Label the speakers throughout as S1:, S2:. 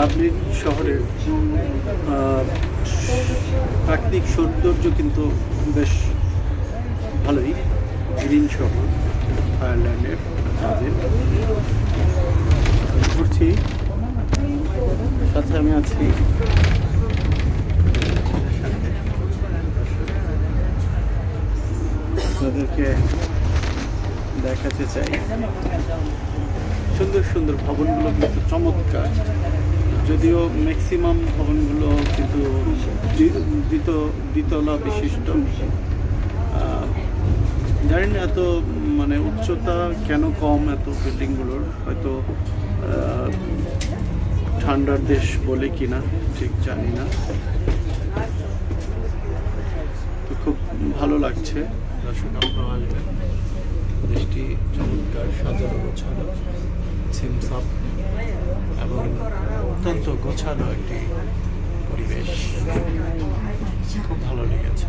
S1: Dublin শহরের প্রাকৃতিক সৌন্দর্য কিন্তু বেশ ভালোই। গ্রিন শহর আয়ারল্যান্ডের তাদের ঘুরছি, সাথে আমি আছি। আপনাদেরকে দেখাতে চাই সুন্দর সুন্দর ভবনগুলো কিন্তু চমৎকার, যদিও ম্যাক্সিমাম ভবনগুলো কিন্তু দ্বিতলা বিশিষ্ট। জানি না এত মানে উচ্চতা কেন কম এত বিল্ডিংগুলোর, হয়তো ঠান্ডার দেশ বলে কিনা ঠিক জানি না। তো খুব ভালো লাগছে, দর্শক আপনারা আসবেন। দেশটি চমৎকার, সাজানো গোছানো, ছিমছাম এবং অত্যন্ত গোছানো একটি পরিবেশ। খুব ভালো লেগেছে।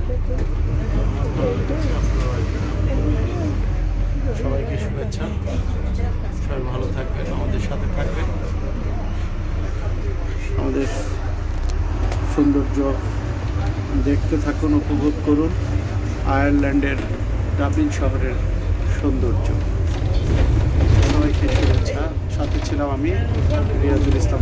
S1: সবাইকে শুভেচ্ছা, সবাই ভালো থাকবেন, আমাদের সাথে থাকবেন, আমাদের সৌন্দর্য দেখতে থাকুন, উপভোগ করুন আয়ারল্যান্ডের ডাবলিন শহরের সৌন্দর্য। সবাইকে শুভেচ্ছা, সাথে ছিলাম আমি রিয়াজুল ইসলাম।